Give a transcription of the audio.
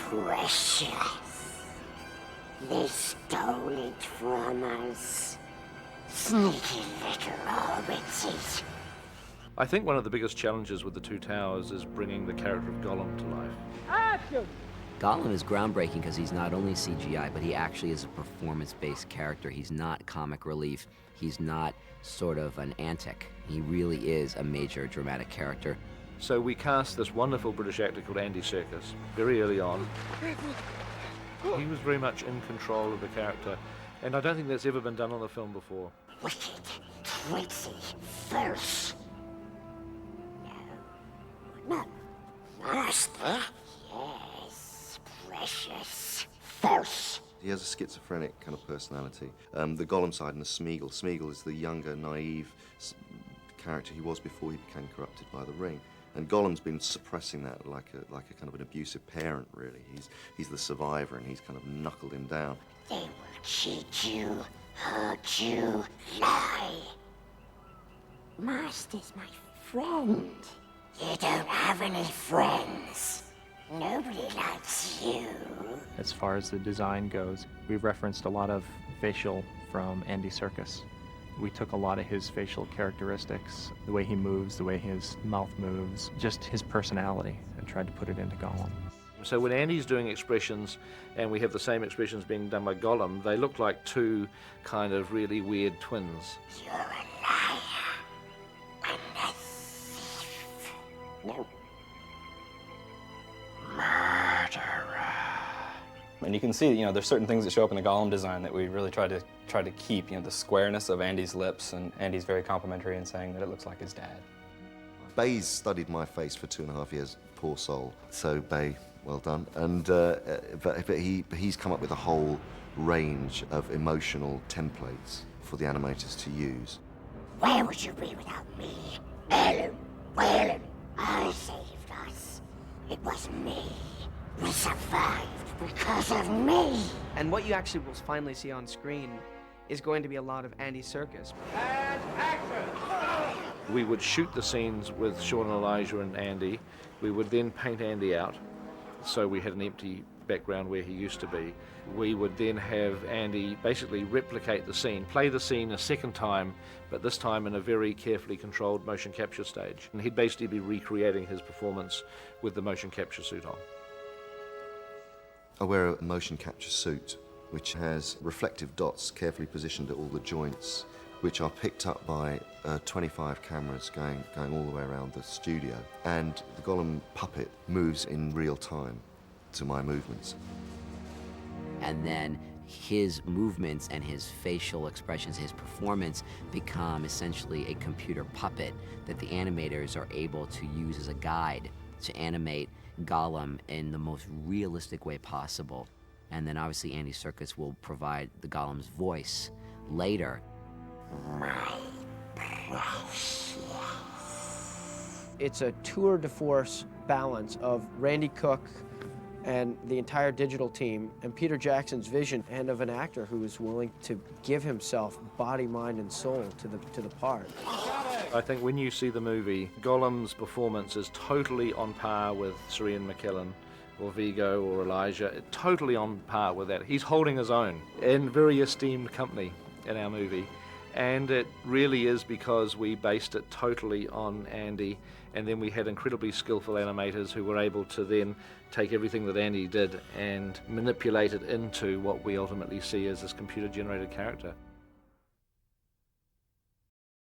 precious. They stole it from us. Sneaky little hobbitses. I think one of the biggest challenges with the Two Towers is bringing the character of Gollum to life. Action! Gollum is groundbreaking because he's not only CGI, but he actually is a performance-based character. He's not comic relief. He's not sort of an antic. He really is a major dramatic character. So we cast this wonderful British actor called Andy Serkis very early on. He was very much in control of the character, and I don't think that's ever been done on a film before. Wicked, tricksy, false. No, master. Yes, precious, false. He has a schizophrenic kind of personality. The Gollum side and the Smeagol. Smeagol is the younger, naive character he was before he became corrupted by the ring. And Gollum's been suppressing that like a kind of an abusive parent, really. He's the survivor, and he's kind of knuckled him down. They will cheat you, hurt you, lie. Master's my friend. You don't have any friends. Nobody likes you. As far as the design goes, we've referenced a lot of facial from Andy Serkis. We took a lot of his facial characteristics, the way he moves, the way his mouth moves, just his personality, and tried to put it into Gollum. So when Andy's doing expressions and we have the same expressions being done by Gollum, they look like two kind of really weird twins. You're a liar and a thief. No. Murderer. And you can see, there's certain things that show up in the Gollum design that we really try to keep. The squareness of Andy's lips, and Andy's very complimentary in saying that it looks like his dad. Bay's studied my face for 2.5 years, poor soul. So Bay, well done. And but he's come up with a whole range of emotional templates for the animators to use. Where would you be without me? Ellen, Ellen, I saved us. It was me. We survived because of me. And what you actually will finally see on screen is going to be a lot of Andy Serkis. And action! We would shoot the scenes with Sean, Elijah, and Andy. We would then paint Andy out, so we had an empty background where he used to be. We would then have Andy basically replicate the scene, play the scene a second time, but this time in a very carefully controlled motion capture stage. And he'd basically be recreating his performance with the motion capture suit on. I wear a motion capture suit which has reflective dots carefully positioned at all the joints, which are picked up by 25 cameras going all the way around the studio. And the Gollum puppet moves in real time to my movements. And then his movements and his facial expressions, his performance, become essentially a computer puppet that the animators are able to use as a guide to animate Gollum in the most realistic way possible. And then obviously Andy Serkis will provide the Gollum's voice later. My precious. It's a tour de force balance of Randy Cook and the entire digital team and Peter Jackson's vision, and of an actor who is willing to give himself body, mind, and soul to the part. I think when you see the movie, Gollum's performance is totally on par with Sir Ian McKellen or Vigo or Elijah, totally on par with that. He's holding his own in very esteemed company in our movie. And it really is because we based it totally on Andy, and then we had incredibly skillful animators who were able to then take everything that Andy did and manipulate it into what we ultimately see as this computer-generated character.